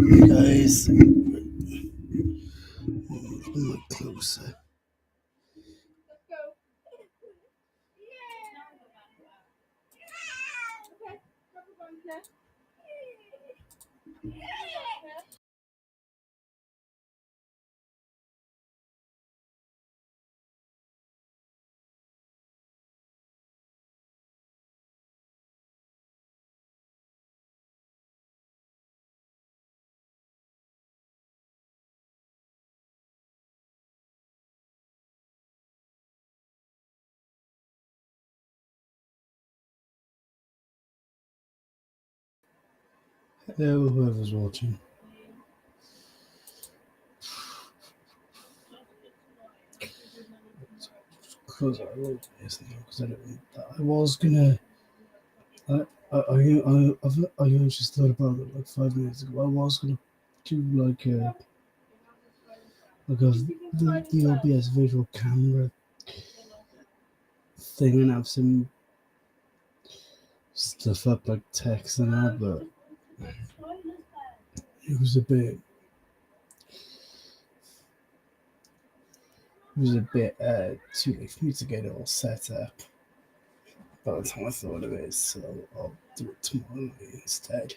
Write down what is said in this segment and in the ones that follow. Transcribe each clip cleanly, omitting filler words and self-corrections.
Guys, move closer. Hello, whoever's watching. Because I wrote this now, because I was gonna. I just thought about it like 5 minutes ago. I was gonna do the OBS visual camera thing and have some stuff up like text and that, but it was a bit too late for me to get it all set up by the time I thought of it, so I'll do it tomorrow night instead.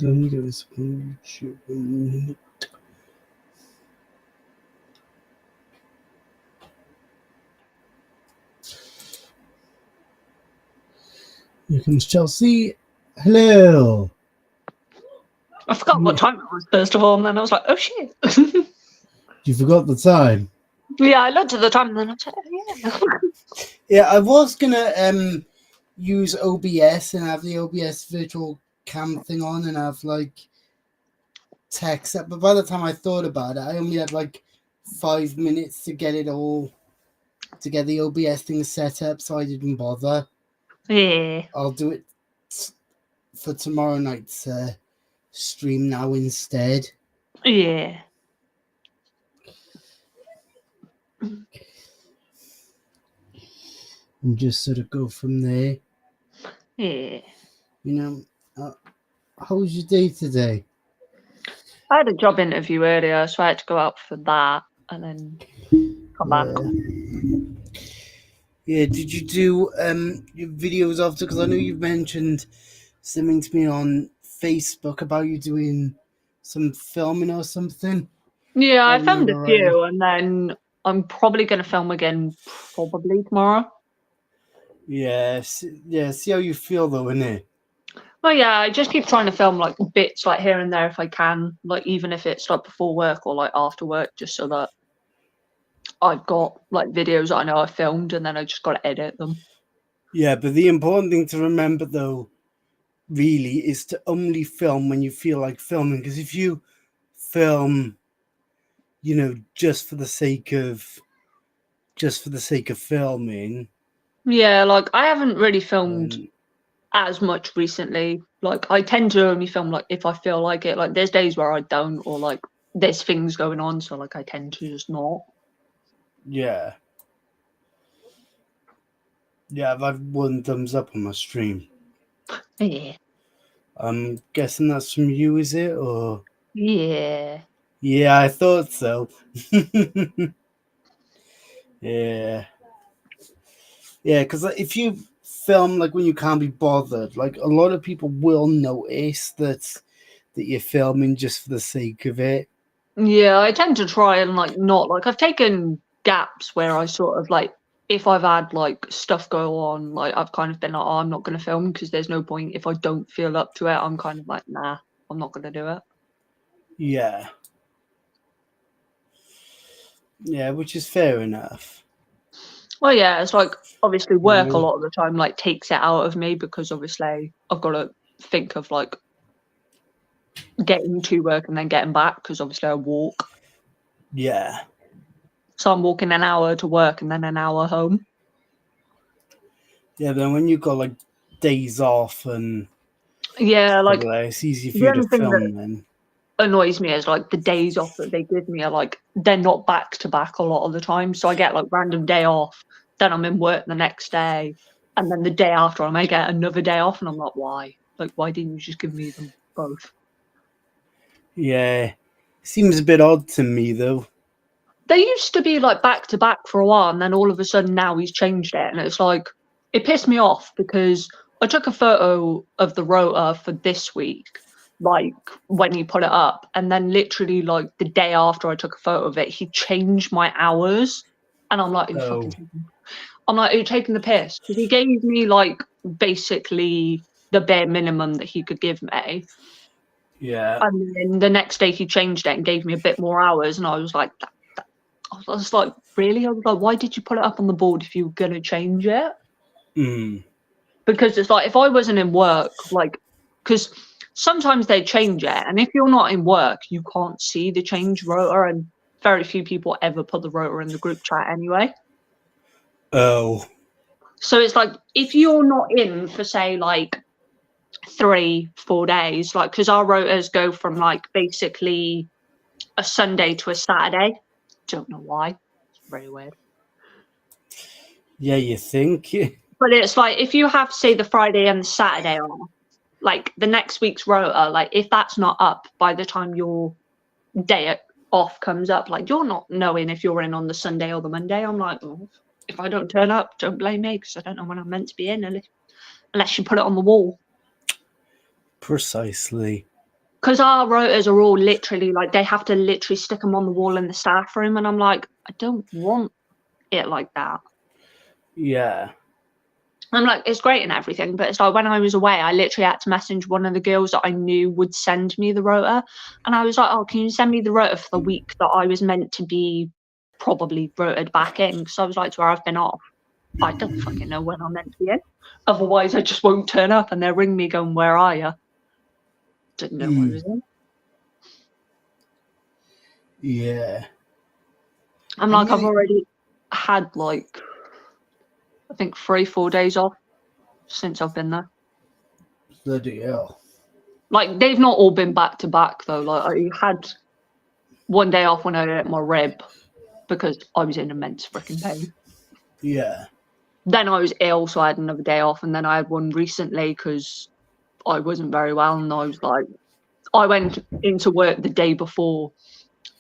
Let me get this on YouTube in a minute. Here comes Chelsea. Hello. I forgot what time it was, first of all, and then I was like, oh shit. You forgot the time? Yeah, I looked at the time and then I was like, oh yeah. Yeah, I was gonna use OBS and have the OBS virtual cam thing on and have like text up, but by the time I thought about it, I only had like 5 minutes to get the OBS thing set up, so I didn't bother. Yeah. I'll do it for tomorrow night's stream now instead. Yeah. And just sort of go from there. Yeah. You know, how was your day today? I had a job interview earlier, so I had to go out for that, and then come back. Yeah, did you do your videos after? Because I know you've mentioned something to me on Facebook about you doing some filming or something. Yeah, I Oh, filmed you're a right. few, and then I'm probably going to film again probably tomorrow. Yeah, see how you feel though, innit? Well, yeah, I just keep trying to film like bits like here and there if I can, like even if it's like before work or like after work, just so that I've got like videos that I know I filmed, and then I just got to edit them. Yeah, but the important thing to remember though, really, is to only film when you feel like filming. Because if you film, just for the sake of filming, Yeah, like I haven't really filmed um, as much recently. Like I tend to only film like if I feel like it. Like there's days where I don't, or like there's things going on, so like I tend to just not. yeah. Yeah, I've had 1 thumbs up on my stream. Yeah. I'm guessing that's from you, is it? Or Yeah. yeah, I thought so. Yeah. Yeah, because if you film like when you can't be bothered, like a lot of people will notice that you're filming just for the sake of it. Yeah, I tend to try and like not like I've taken gaps where I sort of like if I've had like stuff go on, like I've kind of been like, oh, I'm not going to film because there's no point if I don't feel up to it. I'm kind of like, nah, I'm not going to do it. Yeah. Yeah, which is fair enough. Well, yeah, it's like obviously work a Mm, lot of the time like takes it out of me because obviously I've got to think of like getting to work and then getting back because obviously I walk. yeah. So I'm walking an hour to work and then an hour home. Yeah, then when you've got like days off and Yeah, like it's easy for the you to only thing that film then. annoys me is like the days off that they give me are like they're not back to back a lot of the time. So I get like random day off, then I'm in work the next day, and then the day after I may get another day off, and I'm like, why? Like, why didn't you just give me them both? Yeah. Seems a bit odd to me though. They used to be like back to back for a while, and then all of a sudden now he's changed it, and it's like it pissed me off because I took a photo of the rota for this week, like when he put it up, and then literally like the day after I took a photo of it, he changed my hours, and I'm like, Oh. are you taking the piss? Because he gave me like basically the bare minimum that he could give me. Yeah. And then the next day he changed it and gave me a bit more hours, and I was like, I was like, really? I was like, why did you put it up on the board if you were going to change it? Mm. Because it's like, if I wasn't in work, like, because sometimes they change it, and if you're not in work, you can't see the change rotor, and very few people ever put the rotor in the group chat anyway. Oh. So it's like, if you're not in for, say, like 3-4 days, like, because our rotors go from like basically a Sunday to a Saturday. Don't know why. It's very weird. Yeah, you think? But it's like if you have, say, the Friday and the Saturday on, like the next week's rota, like if that's not up by the time your day off comes up, like you're not knowing if you're in on the Sunday or the Monday. I'm like, oh, if I don't turn up, don't blame me because I don't know when I'm meant to be in unless you put it on the wall. Precisely. Because our rotas are all literally like they have to literally stick them on the wall in the staff room, and I'm like, I don't want it like that. Yeah. I'm like, it's great and everything, but it's like when I was away, I literally had to message one of the girls that I knew would send me the rota, and I was like, oh, can you send me the rota for the week that I was meant to be probably rotated back in? Because I was like to her, I've been off. I don't fucking know when I'm meant to be in. Otherwise, I just won't turn up, and they'll ring me going, where are you? Didn't know I was in. Yeah. I'm like, I've already had like, I think 3-4 days off since I've been there. Bloody hell. Like, they've not all been back to back though. Like, I had one day off when I hurt my rib because I was in immense freaking pain. Yeah. Then I was ill, so I had another day off, and then I had one recently because I wasn't very well, and I was like, I went into work the day before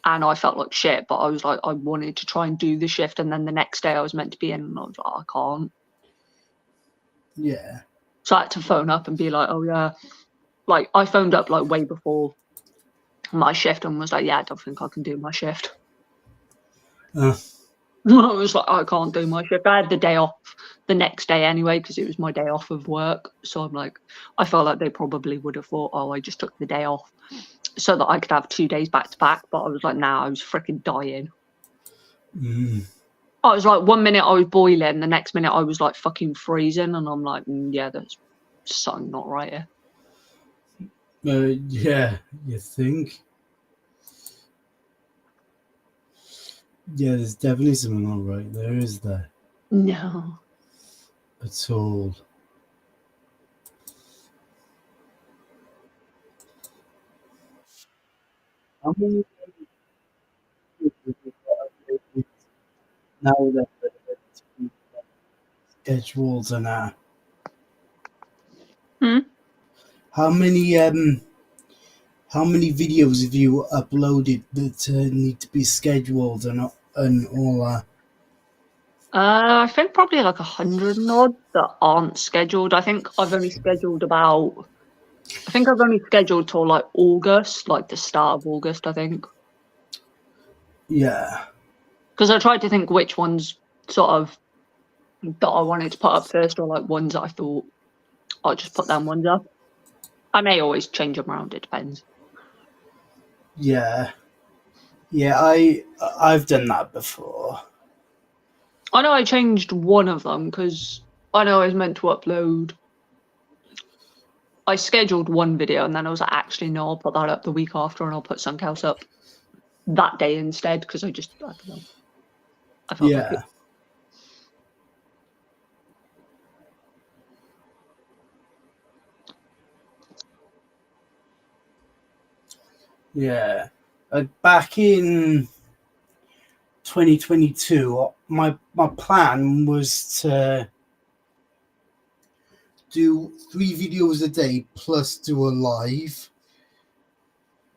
and I felt like shit, but I was like, I wanted to try and do the shift, and then the next day I was meant to be in, and I was like, I can't. Yeah. So I had to phone up and be like, oh yeah, like I phoned up like way before my shift and was like, yeah, I don't think I can do my shift. Uh, I was like, I can't do my shift. I had the day off the next day anyway because it was my day off of work. So I'm like, I felt like they probably would have thought, oh, I just took the day off so that I could have 2 days back to back. But I was like, nah, I was freaking dying. I was like, 1 minute I was boiling, the next minute I was like fucking freezing, and I'm like, yeah, there's something not right here. Yeah, you think? Yeah, there's definitely something not right there, is there? No. At all. How many now that schedules and that? How many videos have you uploaded that need to be scheduled and all that? I think probably like 100 and odd that aren't scheduled. I think I've only scheduled till like August, like the start of August, I think. Yeah. Because I tried to think which ones sort of that I wanted to put up first, or like ones that I thought I'll just put them ones up. I may always change them around, it depends. Yeah. Yeah, I've done that before. I know I changed one of them because I know I was meant to upload. I scheduled one video and then I was like, actually, no, I'll put that up the week after and I'll put something else up that day instead because I don't know. I felt like it. Yeah. Back in 2022, my plan was to do 3 videos a day plus do a live.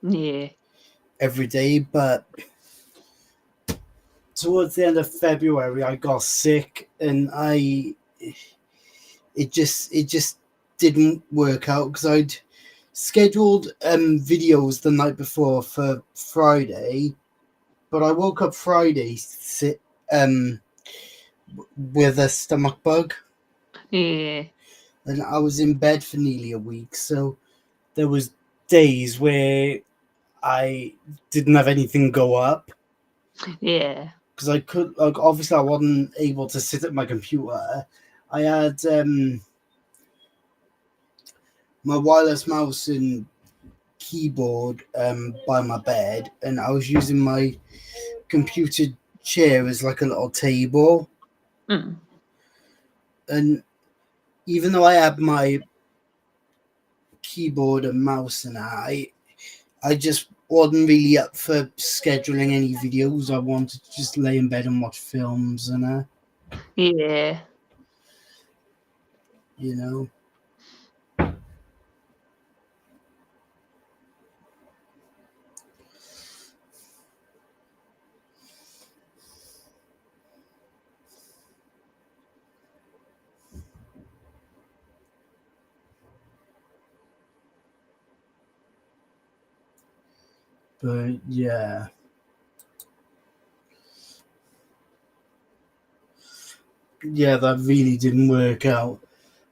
Yeah. Every day, but towards the end of February I got sick and it just didn't work out because I'd scheduled videos the night before for Friday, but I woke up Friday with a stomach bug. Yeah. And I was in bed for nearly a week, so there was days where I didn't have anything go up. Yeah. Because I could, like, obviously I wasn't able to sit at my computer. I had my wireless mouse and keyboard by my bed, and I was using my computer chair as like a little table. And even though I had my keyboard and mouse and I just wasn't really up for scheduling any videos. I wanted to just lay in bed and watch films and yeah, you know. But yeah. Yeah, that really didn't work out.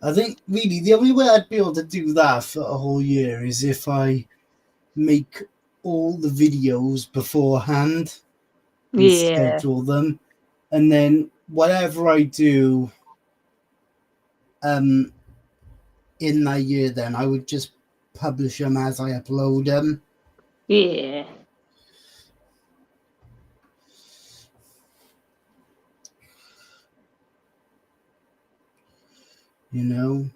I think really the only way I'd be able to do that for a whole year is if I make all the videos beforehand and schedule them, and then whatever I do in that year, then I would just publish them as I upload them. Yeah. You know.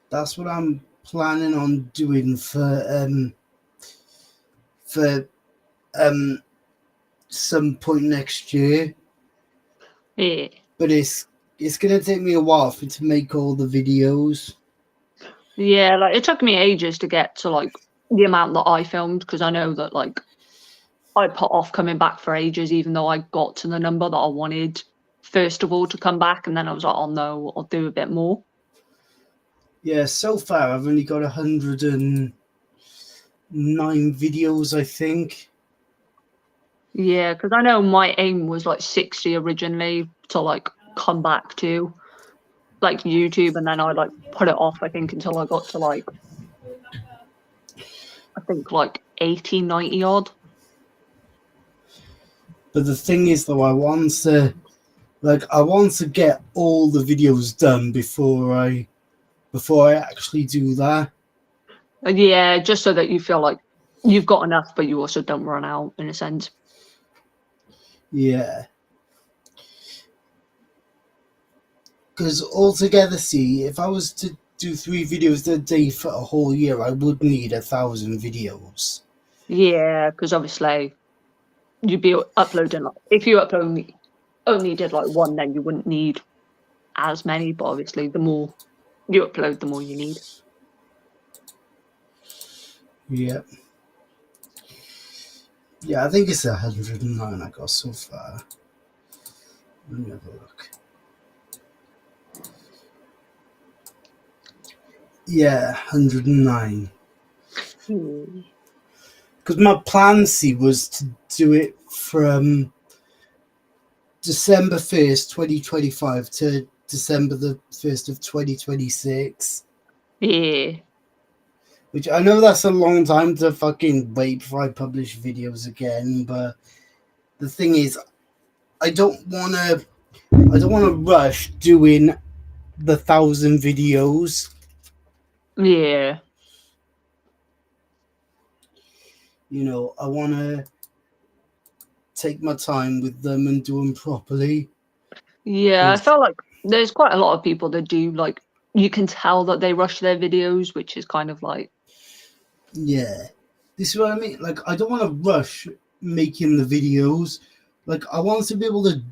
That's what I'm planning on doing for some point next year. Yeah. But it's gonna take me a while to make all the videos. Yeah, like it took me ages to get to like the amount that I filmed because I know that like I put off coming back for ages, even though I got to the number that I wanted first of all to come back, and then I was like, oh no, I'll do a bit more. Yeah, so far I've only got 109 videos, I think. Yeah, because I know my aim was like 60 originally to like come back to like YouTube, and then I like put it off, I think, until I got to like I think like 80, 90 odd. But the thing is, though, I want to get all the videos done before I actually do that. Yeah, just so that you feel like you've got enough, but you also don't run out in a sense. Yeah. Because altogether, see, if I was to do 3 videos a day for a whole year, I would need 1,000 videos. Yeah, because obviously you'd be uploading like if you only did like one, then you wouldn't need as many. But obviously, the more you upload, the more you need. Yeah. Yeah, I think it's 109 I got so far. Let me have a look. Yeah, 109. Because my plan, see, was to do it from December 1st, 2025 to December the 1st of 2026. Yeah. Which I know that's a long time to fucking wait before I publish videos again, but the thing is, I don't want to rush doing the 1,000 videos. Yeah. You know, I want to take my time with them and do them properly. Yeah, I felt like there's quite a lot of people that do like you can tell that they rush their videos, which is kind of like Yeah, this is what I mean. Like, I don't want to rush making the videos. Like, I want to be able to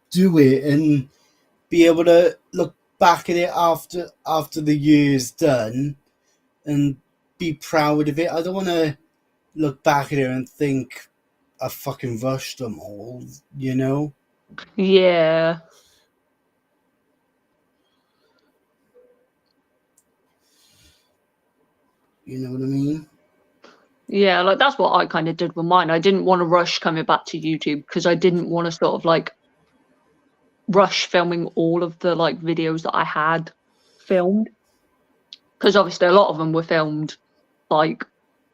do it and be able to look back at it after the year's done and be proud of it. I don't want to look back at it and think I fucking rushed them all, you know? yeah. You know what I mean? Yeah, like that's what I kind of did with mine. I didn't want to rush coming back to YouTube because I didn't want to sort of like rush filming all of the like videos that I had filmed. Because obviously a lot of them were filmed like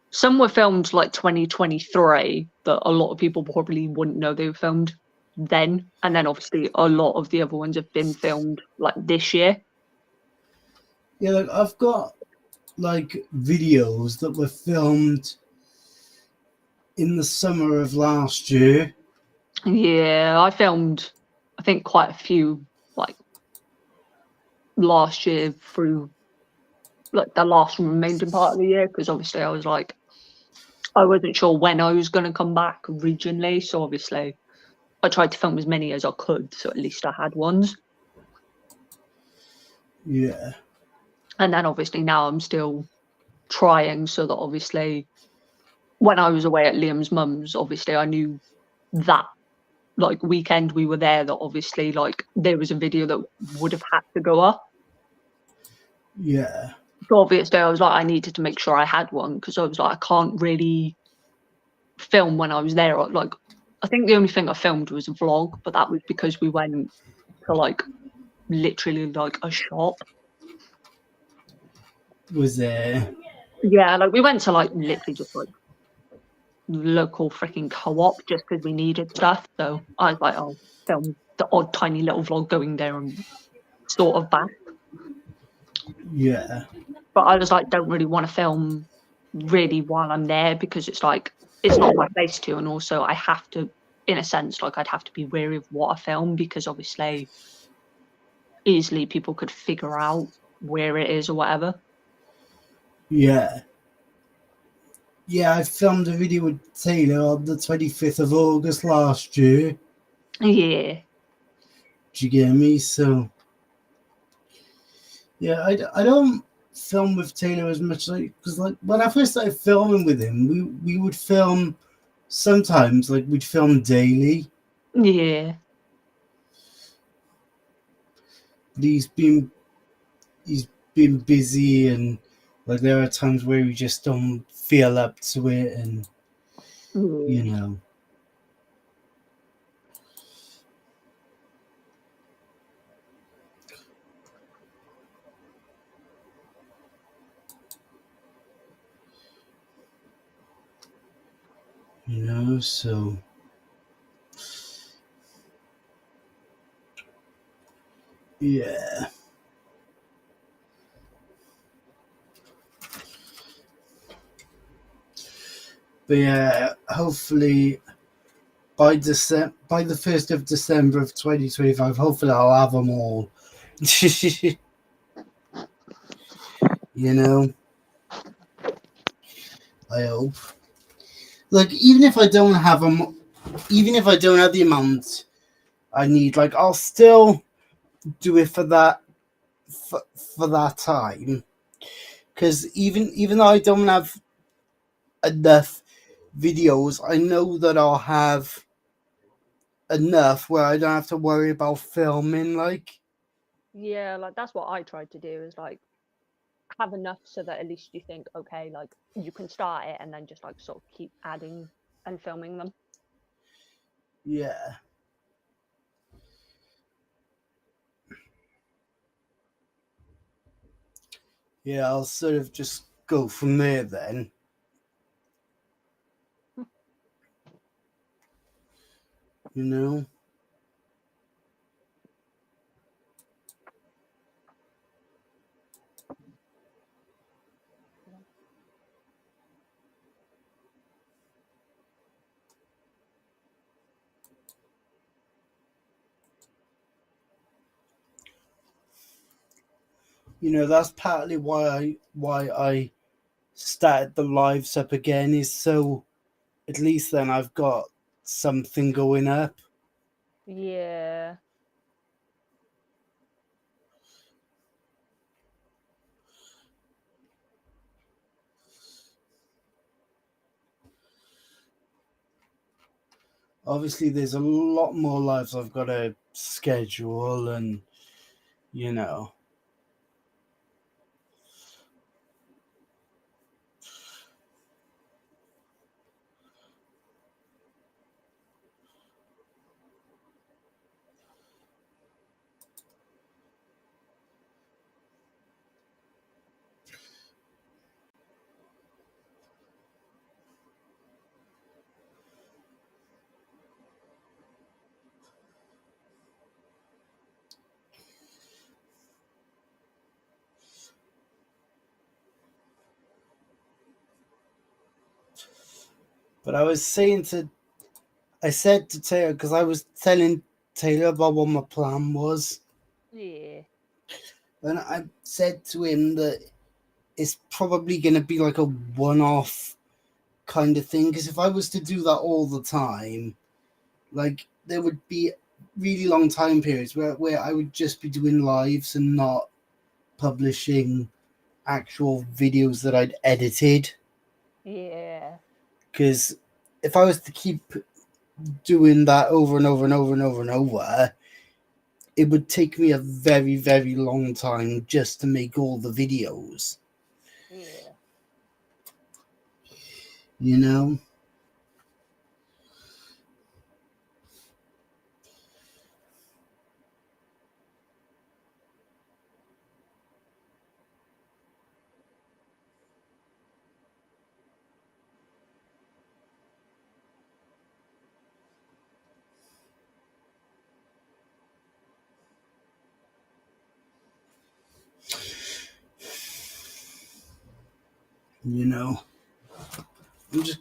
some were filmed like 2023 that a lot of people probably wouldn't know they were filmed then. And then obviously a lot of the other ones have been filmed like this year. Yeah, like I've got like videos that were filmed in the summer of last year. Yeah, I filmed I think quite a few like last year through like the last remaining part of the year because obviously I was like I wasn't sure when I was going to come back originally, so obviously I tried to film as many as I could, so at least I had ones. Yeah. And then obviously now I'm still trying, so that obviously when I was away at Liam's mum's, obviously I knew that like weekend we were there that obviously like there was a video that would have had to go up. Yeah. So obviously I was like I needed to make sure I had one because I was like I can't really film when I was there. Like I think the only thing I filmed was a vlog, but that was because we went to like literally like a shop. Was there? Yeah, like we went to like literally just like local freaking co-op just because we needed stuff. So I was like, I'll film the odd tiny little vlog going there and sort of back. Yeah. But I was like, don't really want to film really while I'm there because it's like it's not my place to, and also I have to, in a sense, like I'd have to be wary of what I film because obviously easily people could figure out where it is or whatever. Yeah. Yeah, I filmed a video with Taylor on the 25th of August last year. Yeah. Do you get me? So, Yeah, I don't film with Taylor as much, like, because like when I first started filming with him, we would film sometimes, like we'd film daily. Yeah. But he's been busy, and like there are times where we just don't feel up to it, and you know. So yeah. But yeah, hopefully by the 1st of December of 2025, hopefully I'll have them all. You know, I hope. Like even if I don't have them, even if I don't have the amount I need, like I'll still do it for that time. Because even though I don't have enough videos, I know that I'll have enough where I don't have to worry about filming. Like, Yeah, like that's what I tried to do, is like have enough so that at least you think, okay, like you can start it and then just like sort of keep adding and filming them. yeah. Yeah, I'll sort of just go from there then. You know? That's partly why I started the lives up again, is so at least then I've got something going up. Yeah. Obviously there's a lot more lives I've got to schedule, and you know. But I said to Taylor, because I was telling Taylor about what my plan was, Yeah. and I said to him that it's probably going to be like a one-off kind of thing, because if I was to do that all the time, like there would be really long time periods where I would just be doing lives and not publishing actual videos that I'd edited. Yeah. Because if I was to keep doing that over and over and over and over and over, it would take me a very, very long time just to make all the videos. Yeah. You know? You know? I'm just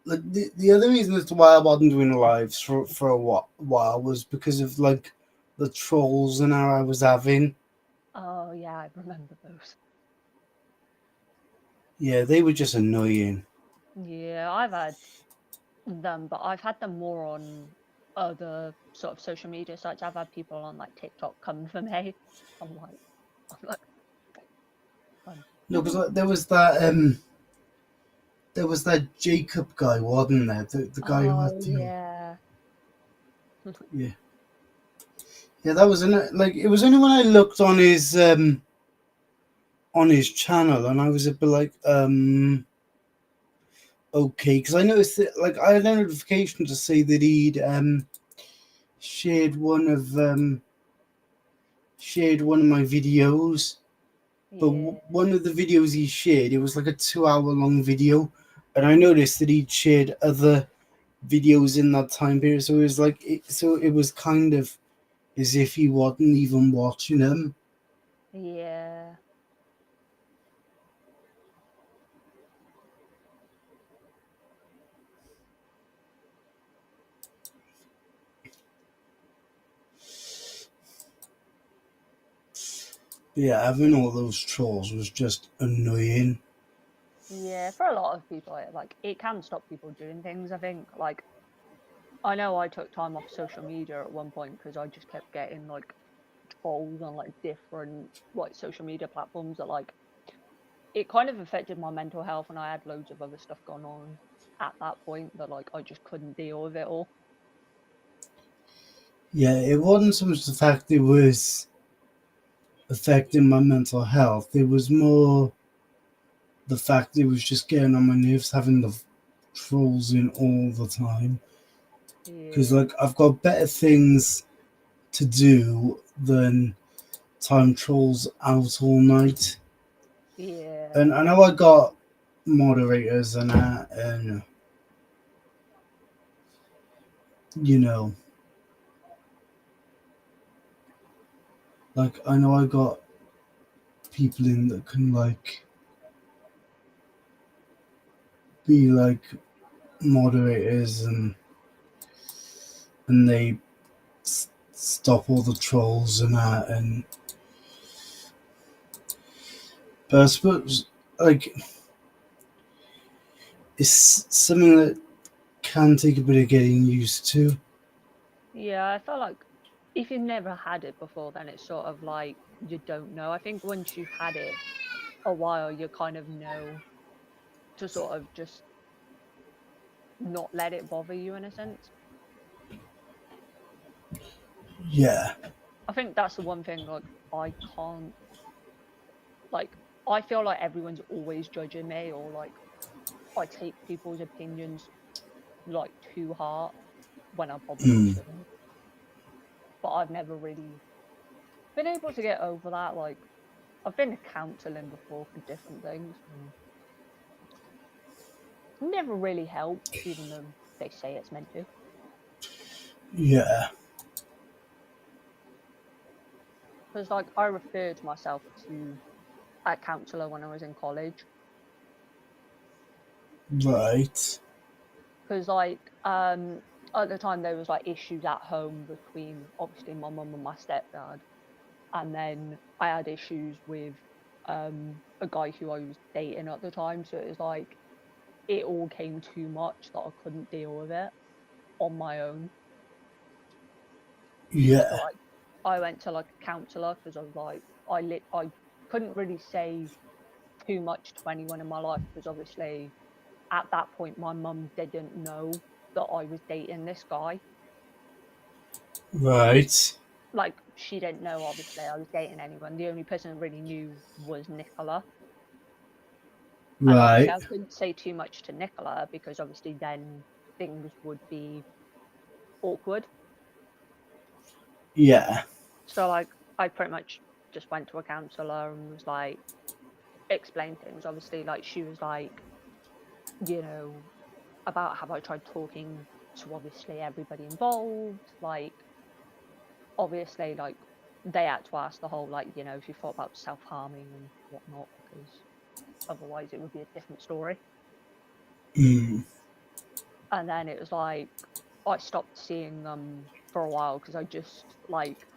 like the other reason as to why I wasn't doing lives for a while was because of like the trolls and how I was having. Oh yeah, I remember those. Yeah, they were just annoying. Yeah, I've had them, but I've had them more on other sort of social media sites. I've had people on like TikTok come for me. I'm like, I'm like, fun. No, because there was that Jacob guy, wasn't there? The guy who had the yeah. yeah. Yeah, that was it was only when I looked on his channel and I was a bit like okay, because I noticed that like I had a notification to say that he'd shared one of my videos, but Yeah. one of the videos he shared, it was like a 2 hour long video, and I noticed that he'd shared other videos in that time period, so it was like it was kind of as if he wasn't even watching them. Yeah. Yeah, having all those trolls was just annoying. Yeah, for a lot of people, it can stop people doing things. I think, like, I know I took time off social media at one point because I just kept getting like trolls on like different like social media platforms that like it kind of affected my mental health, and I had loads of other stuff going on at that point that like I just couldn't deal with it all. Yeah, it wasn't so much the fact it was affecting my mental health. It was more the fact it was just getting on my nerves having the trolls in all the time. Because Yeah. like I've got better things to do than time trolls out all night. Yeah. And I know I got moderators and that, and you know, like I know I got people in that can like be like moderators and they stop all the trolls and that, and but I suppose like it's something that can take a bit of getting used to. Yeah, I felt like if you've never had it before, then it's sort of like you don't know. I think once you've had it a while, you kind of know to sort of just not let it bother you in a sense. Yeah, I think that's the one thing like I can't like I feel like everyone's always judging me, or like I take people's opinions like too hard when I probably mm. shouldn't. But I've never really been able to get over that. Like I've been to counselling before for different things, and never really helped, even though they say it's meant to. Yeah, Because like I referred myself to a counsellor when I was in college. right. Because like at the time there was like issues at home between obviously my mum and my stepdad, and then I had issues with a guy who I was dating at the time, so it was like it all came too much that I couldn't deal with it on my own. So Yeah, like I went to like a counsellor because I was like I couldn't really say too much to anyone in my life because obviously at that point my mum didn't know that I was dating this guy. right, Like she didn't know obviously I was dating anyone. The only person who really knew was Nicola. And obviously right. I couldn't say too much to Nicola because obviously then things would be awkward. Yeah, So like I pretty much just went to a counsellor and was like explained things. Obviously like she was like, you know, about have I tried talking to obviously everybody involved? Like obviously like they had to ask the whole like, you know, if you thought about self-harming and whatnot, because otherwise it would be a different story. mm. And then it was like I stopped seeing them for a while because I just like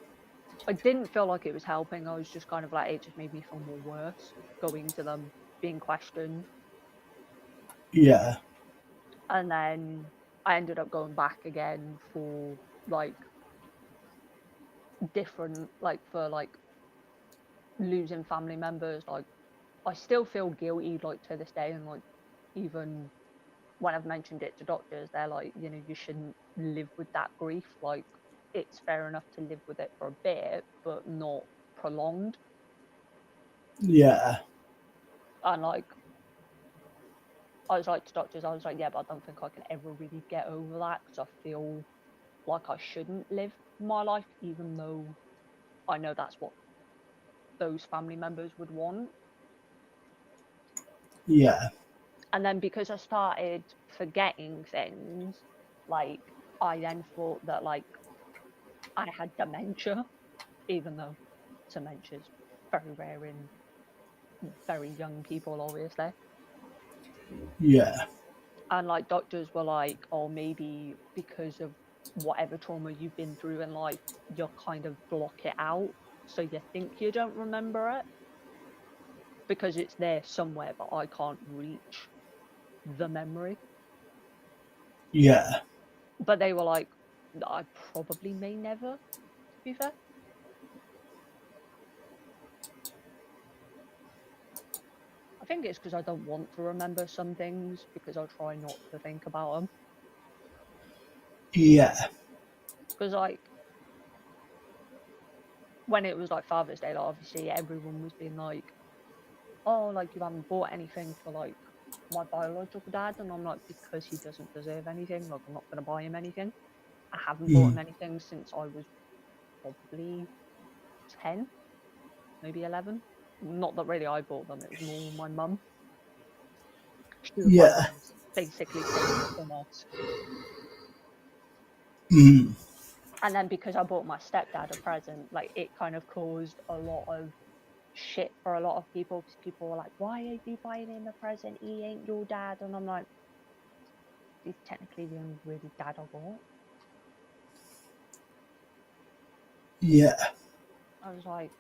I didn't feel like it was helping. I was just kind of like it just made me feel more worse going to them being questioned. Yeah, And then I ended up going back again for like different like for like losing family members, like I still feel guilty like to this day, and like even when I've mentioned it to doctors, they're like, you know, you shouldn't live with that grief. Like it's fair enough to live with it for a bit, but not prolonged. Yeah. And like I was like to doctors, I was like, yeah, but I don't think I can ever really get over that because I feel like I shouldn't live my life, even though I know that's what those family members would want. Yeah. And then because I started forgetting things, like I then thought that like I had dementia, even though dementia is very rare in very young people, obviously. Yeah. And like doctors were like, oh, maybe because of whatever trauma you've been through in life, you'll kind of block it out. So you think you don't remember it because it's there somewhere, but I can't reach the memory. Yeah. But they were like, I probably may never, to be fair. I think it's because I don't want to remember some things because I try not to think about them. Yeah. Because like when it was like Father's Day, like obviously everyone was being like, oh, like you haven't bought anything for like my biological dad, and I'm like, because he doesn't deserve anything, like I'm not gonna buy him anything. I haven't bought him anything since I was probably 10, maybe 11. Not that really I bought them, it was more my mum. She was like, Yeah. basically taking it from us. Mm. And then because I bought my stepdad a present, like it kind of caused a lot of shit for a lot of people because people were like, why are you buying him a present? He ain't your dad. And I'm like, he's technically the only really dad I got. Yeah. I was like,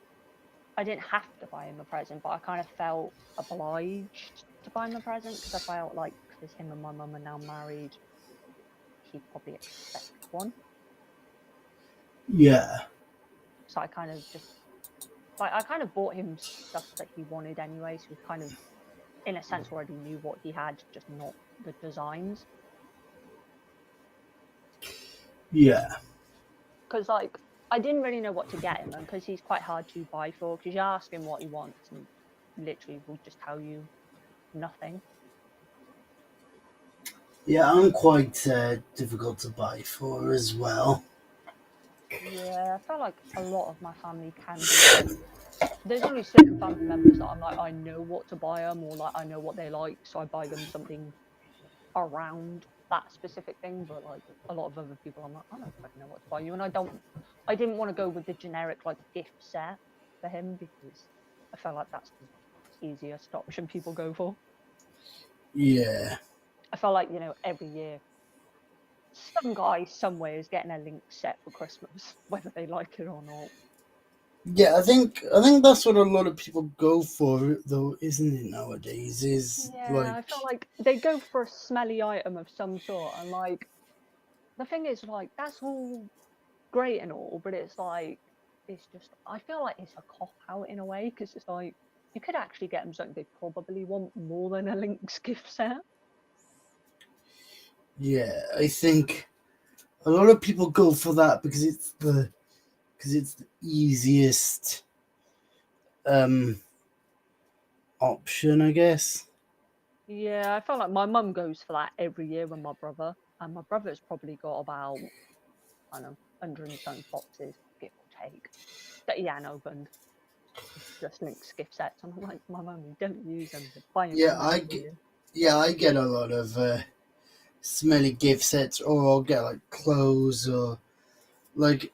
I didn't have to buy him a present, but I kind of felt obliged to buy him a present because I felt like because him and my mum are now married, he'd probably expect one. Yeah. So I kind of just like I kind of bought him stuff that he wanted anyway, so he kind of in a sense already knew what he had, just not the designs. Yeah. Because like I didn't really know what to get him, and because he's quite hard to buy for, because you ask him what he wants, and literally will just tell you nothing. Yeah, I'm quite difficult to buy for as well. Yeah, I feel like a lot of my family can be. Like, there's only certain family members that I'm like, I know what to buy them, or like I know what they like, so I buy them something around that specific thing. But like a lot of other people, I'm like, I don't fucking know what to buy you, and I didn't want to go with the generic like gift set for him because I felt like that's the easiest option people go for. Yeah. I felt like, you know, every year some guy somewhere is getting a Link set for Christmas, whether they like it or not. Yeah, I think that's what a lot of people go for, though, isn't it, nowadays? Is Yeah, like, I felt like they go for a smelly item of some sort, and like the thing is, like that's all great and all, but it's like it's just I feel like it's a cop out in a way because it's like you could actually get them something they probably want more than a Link's gift set. yeah, I think a lot of people go for that because it's the easiest option, I guess. Yeah, I felt like my mum goes for that every year with my brother, and my brother's probably got about I don't know 100 and something boxes, give or take, that he hadn't opened. Just Link's gift sets, and I'm like, my mum, you don't use them, you buy them Yeah, anyway, do you? I get a lot of smelly gift sets, or I'll get like clothes, or like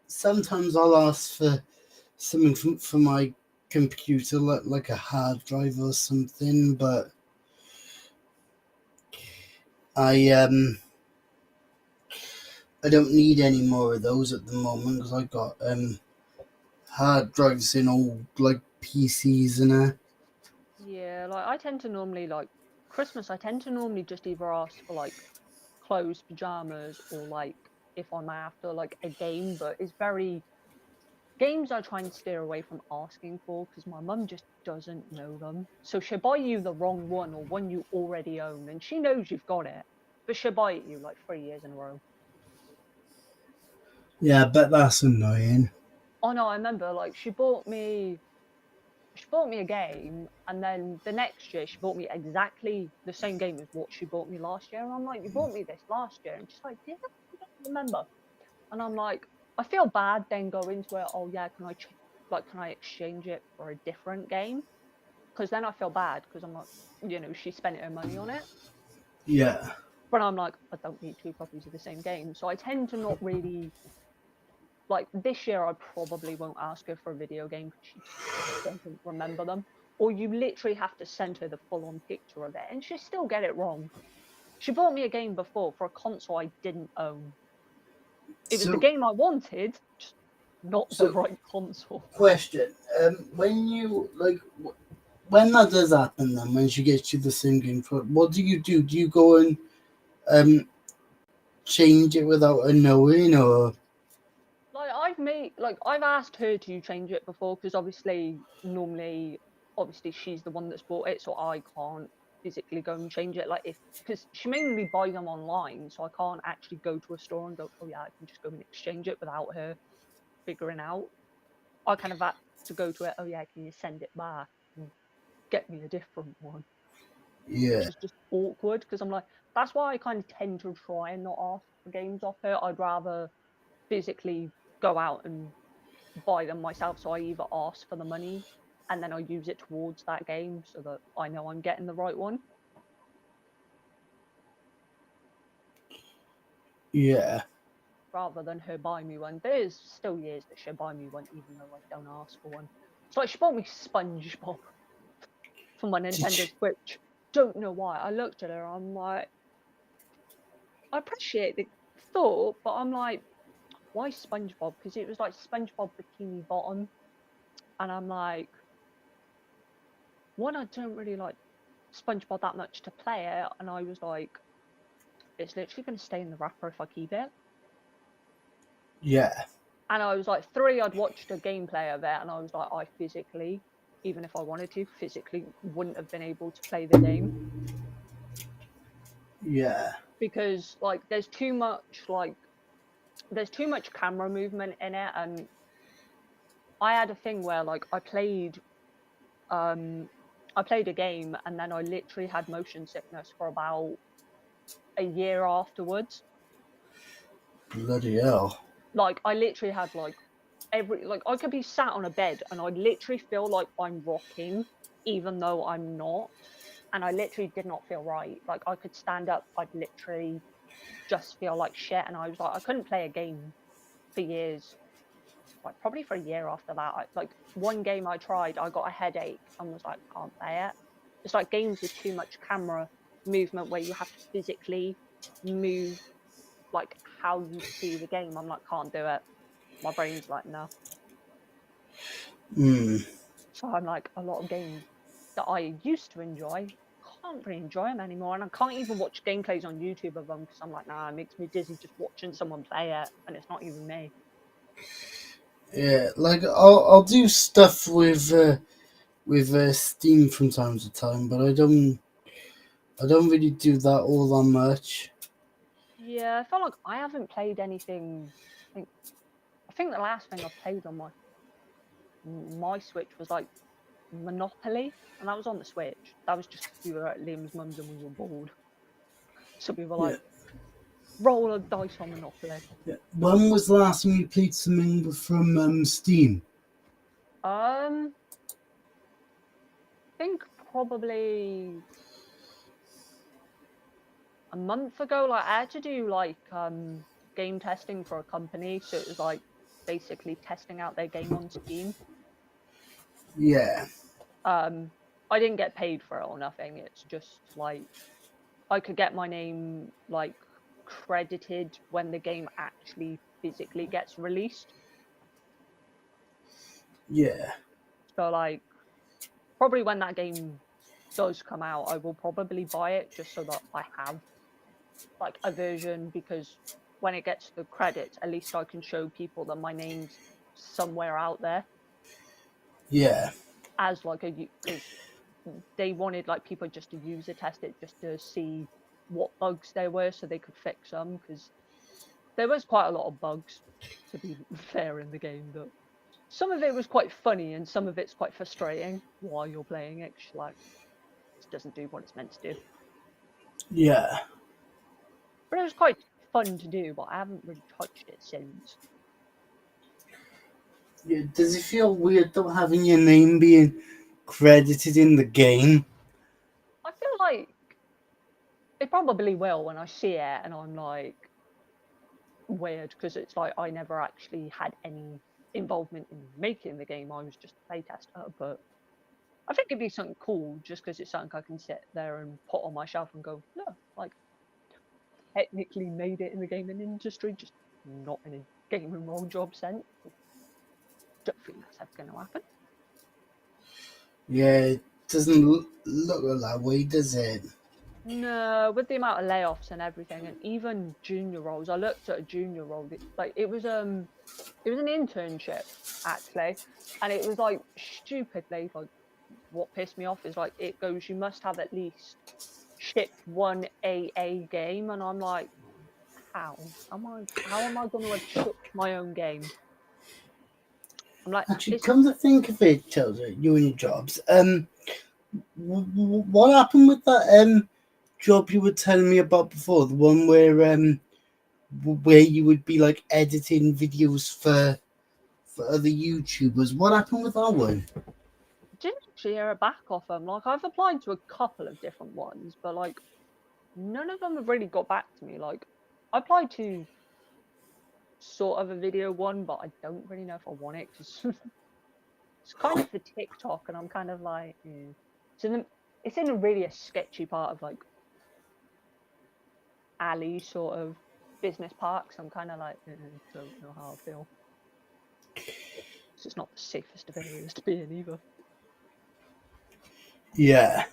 sometimes I'll ask for something for my computer, like a hard drive or something, but I I don't need any more of those at the moment because I got hard drives in all like PCs and Yeah, like I tend to normally like Christmas. I tend to normally just either ask for like clothes, pajamas, or like if I'm after like a game. But it's very games I try and steer away from asking for because my mum just doesn't know them. So she'll buy you the wrong one or one you already own, and she knows you've got it, but she'll buy it you like 3 years in a row. Yeah, but that's annoying. Oh no, I remember like she bought me a game, and then the next year she bought me exactly the same game as what she bought me last year, and I'm like, you bought me this last year, and she's like, yeah, I don't remember. And I'm like, I feel bad then go into it. Oh yeah, can I exchange it for a different game? Because then I feel bad because I'm like, she spent her money on it. Yeah. But I'm like, I don't need 2 copies of the same game, so I tend to not really like this year. I probably won't ask her for a video game because she just doesn't remember them. Or you literally have to send her the full-on picture of it, and she'll still get it wrong. She bought me a game before for a console I didn't own. It was the game I wanted, just not the right console. Question: when you when that does happen, then when she gets you the same game for, what do you do? Do you go and change it without her knowing, or? Like I've asked her to change it before because obviously she's the one that's bought it, so I can't physically go and change it. Like because she mainly buys them online, so I can't actually go to a store and go, oh yeah, I can just go and exchange it without her figuring out. I kind of had to go to it. Oh yeah, can you send it back and get me a different one? Yeah. Which is just awkward because I'm like, that's why I kind of tend to try and not ask for games off her. I'd rather physically go out and buy them myself. So I either ask for the money and then I use it towards that game so that I know I'm getting the right one. Yeah. Rather than her buy me one. There's still years that she'll buy me one even though I don't ask for one. It's like she bought me SpongeBob for my Nintendo Switch. Don't know why. I looked at her, I'm like, I appreciate the thought, but I'm like, why SpongeBob? Because it was like SpongeBob Bikini Bottom. And I'm like, one, I don't really like SpongeBob that much to play it. And I was like, it's literally going to stay in the wrapper if I keep it. Yeah. And I was like, 3, I'd watched a gameplay of it. And I was like, I physically, even if I wanted to, physically wouldn't have been able to play the game. Yeah. Because like there's too much camera movement in it. And I had a thing where like I played a game and then I literally had motion sickness for about a year afterwards. Bloody hell. Like I literally had like I could be sat on a bed and I'd literally feel like I'm rocking even though I'm not. And I literally did not feel right. Like I could stand up, I'd literally just feel like shit. And I was like, I couldn't play a game for years. Like probably for a year after that. Like one game I tried, I got a headache and was like, can't play it. It's like games with too much camera movement where you have to physically move like how you see the game. I'm like, can't do it. My brain's like, no. So I'm like, a lot of games that I used to enjoy, can't really enjoy them anymore. And I can't even watch gameplays on YouTube of them because I'm like, nah, it makes me dizzy just watching someone play it and it's not even me. Yeah, like I'll do stuff with Steam from time to time, but I don't really do that all that much. Yeah, I felt like I haven't played anything. I think the last thing I played on my Switch was like Monopoly, and that was on the Switch. That was just we were at Liam's mum's and we were bored, so we were like, roll a dice on Monopoly. Yeah. When was the last time you played something from Steam? I think probably a month ago. Like I had to do like game testing for a company, so it was like basically testing out their game on Steam. Yeah. I didn't get paid for it or nothing. It's just like I could get my name like credited when the game actually physically gets released. Yeah. So like probably when that game does come out, I will probably buy it just so that I have like a version, because when it gets the credits, at least I can show people that my name's somewhere out there Yeah. as like because they wanted like people just to user test it just to see what bugs there were so they could fix them, because there was quite a lot of bugs, to be fair, in the game. But some of it was quite funny and some of it's quite frustrating while you're playing it. 'Cause, like, it doesn't do what it's meant to do. Yeah. But it was quite fun to do, but I haven't really touched it since. Yeah. Does it feel weird though having your name being credited in the game? I feel like it probably will when I see it, and I'm like, weird, because it's like I never actually had any involvement in making the game. I was just a playtester, but I think it'd be something cool just because it's something I can sit there and put on my shelf and go, no, like, technically made it in the gaming industry, just not in a gaming role job sense. Don't think that's ever going to happen. Yeah, it doesn't look that way, does it? No, with the amount of layoffs and everything, and even junior roles. I looked at a junior role. Like it was an internship actually, and it was like stupidly like what pissed me off is like it goes you must have at least shipped one AA game, and I'm like, how am I going to have shipped my own game? I'm like, Actually, it's come to think of it, Chelsea, you and your jobs. What happened with that job you were telling me about before? The one where you would be like editing videos for other YouTubers. What happened with that one? didn't actually hear it back off them. Like I've applied to a couple of different ones, but like none of them have really got back to me. Like I applied to sort of a video one, but I don't really know if I want it because it's kind of for TikTok, and I'm kind of like, it's in a really sketchy part of like alley sort of business park, so I'm kind of like, don't know how I feel. So it's not the safest of areas to be in either. Yeah.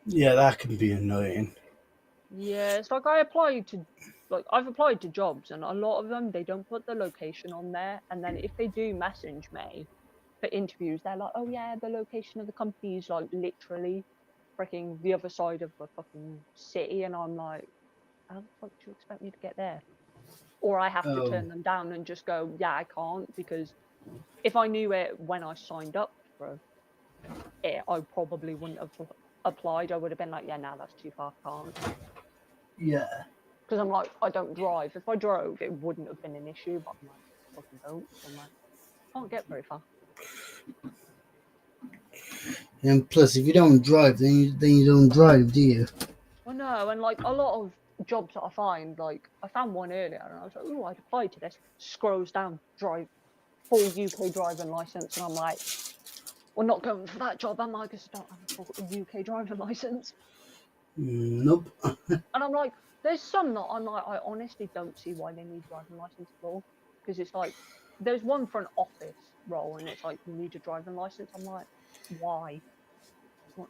Yeah, that can be annoying. Yeah, it's like I've applied to jobs, and a lot of them they don't put the location on there, and then if they do message me for interviews, they're like, oh yeah, the location of the company is like literally freaking the other side of the fucking city, and I'm like, how the fuck do you expect me to get there? Or I have to Oh. turn them down and just go, yeah, I can't, because if I knew it when I signed up for it, I probably wouldn't have applied. I would have been like, yeah, now that's too far, can't. Yeah. Because I'm like, I don't drive. If I drove, it wouldn't have been an issue, but I'm like, I fucking don't. So I'm like, can't get very far. And plus, if you don't drive, then you don't drive, do you? Well, no, and like a lot of jobs that I find, like I found one earlier, and I was like, oh, I'd apply to this. Scrolls down, drive, full UK driving license, and I'm like, we're not going for that job, am I? Because I don't have a full UK driving license. Nope. And I'm like, there's some that I'm like, I honestly don't see why they need driving license at all. Because it's like, there's one for an office role, and it's like, you need a driving license. I'm like, why? Why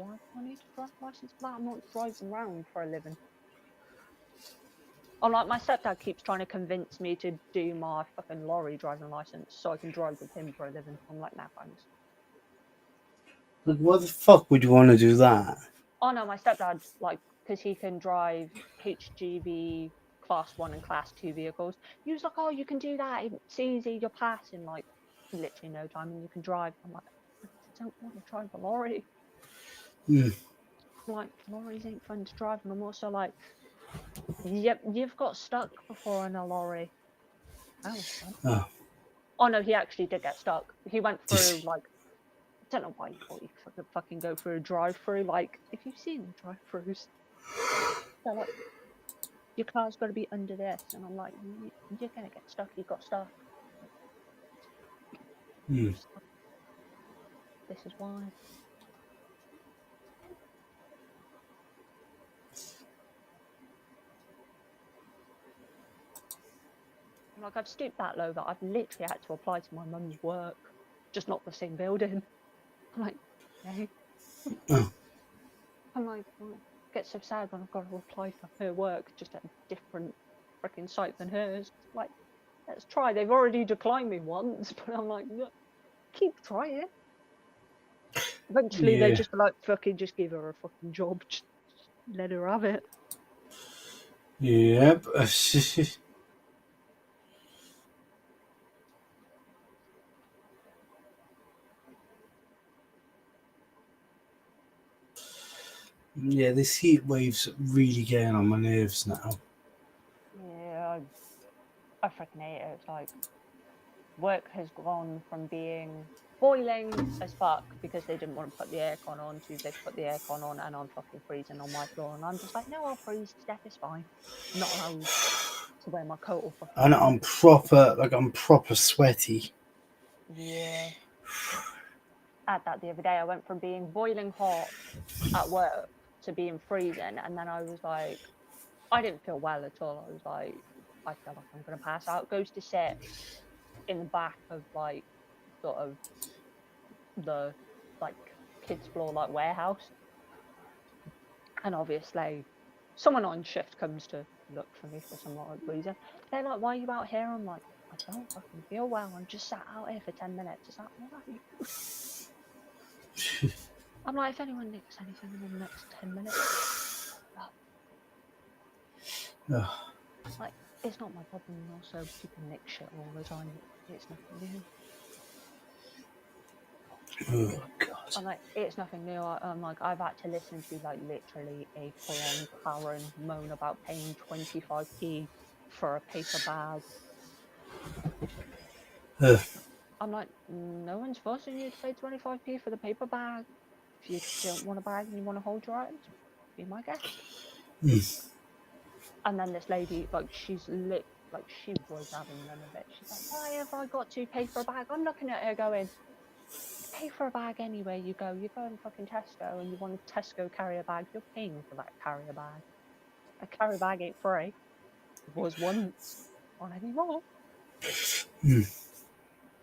do I need a driving license for that? I'm not driving around for a living. I'm like, my stepdad keeps trying to convince me to do my fucking lorry driving license so I can drive with him for a living. I'm like, nah, thanks. Like, what the fuck would you want to do that? Oh no, my stepdad, like, because he can drive HGV class 1 and class 2 vehicles. He was like, oh, you can do that. It's easy. You'll pass in like literally no time, and you can drive. I'm like, I don't want to drive a lorry. Hmm. I'm like, lorries ain't fun to drive, and I'm also like, yep, you've got stuck before in a lorry. Oh. Oh no, he actually did get stuck. He went through like, I don't know why you thought you could fucking go through a drive-through. Like, if you've seen the drive-throughs, they're like, your car's got to be under this, and I'm like, you're gonna get stuck. You got stuck. Hmm. This is why. Like, I've stooped that low that I've literally had to apply to my mum's work, just not the same building. I'm like, okay. Oh. I'm like, well, get so sad when I've got to apply for her work just at a different freaking site than hers. Like, let's try. They've already declined me once, but I'm like, no, keep trying. Eventually, they Yeah. just be like, fucking just give her a fucking job. Just let her have it. Yep. Yeah, this heat wave's really getting on my nerves now. Yeah, I freaking hate it. It's like work has gone from being boiling as fuck because they didn't want to put the aircon on to they've put the aircon on and I'm fucking freezing on my floor. And I'm just like, no, I'll freeze to death, it's fine. I'm not allowed to wear my coat or fucking And jacket. I'm proper sweaty. Yeah. I had that the other day. I went from being boiling hot at work to being freezing, and then I was like, I didn't feel well at all. I was like, I feel like I'm gonna pass out. Goes to sit in the back of like sort of the like kids floor like warehouse, and obviously someone on shift comes to look for me for some odd reason. They're like, why are you out here? I'm like, I don't fucking feel well. I'm just sat out here for 10 minutes. Is that alright? I'm like, if anyone nicks anything in the next 10 minutes, Ugh. like, it's not my problem. And also, people nick shit all the time. It's nothing new. Oh God. I'm like, it's nothing new. I'm like, I've had to listen to like literally a full-on Karen moan about paying 25p for a paper bag. Ugh. I'm like, no one's forcing you to pay 25p for the paper bag. If you don't want a bag and you want to hold your items, be my guest. And then this lady, like, she was having none of it. She's like, why have I got to pay for a bag? I'm looking at her going, you pay for a bag anywhere you go. You go in fucking Tesco and you want a Tesco carrier bag, you're paying for that carrier bag. A carrier bag ain't free. It was once, not anymore. I'm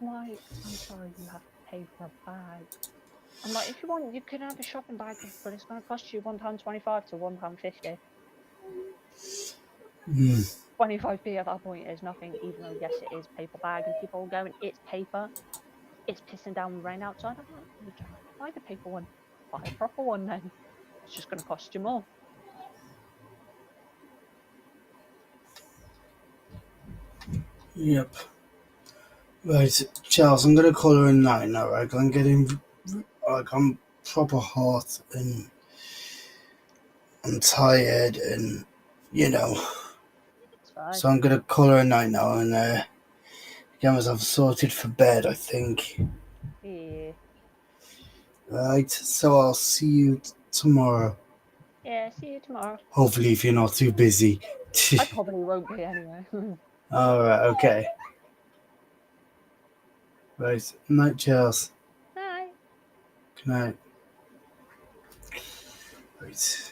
like, I'm sorry, you have to pay for a bag. I'm like, if you want, you can have a shopping bag, but it's going to cost you £1.25 to £1.50. 25p at that point is nothing, even though, yes, it is paper bag, and people are going, it's paper, it's pissing down with rain outside. I'm like, you don't have to buy the paper one, buy a proper one then. It's just going to cost you more. Yep. Right, Charles, I'm gonna call her a night now, right? I'm getting I'm proper hot and I'm tired and you know. It's fine. So I'm gonna call her a night now and get myself sorted for bed, I think. Yeah. Right, so I'll see you tomorrow. Yeah, see you tomorrow. Hopefully if you're not too busy. I probably won't be anyway. Alright, okay. Right, night, Charles. Bye. Good night. Right.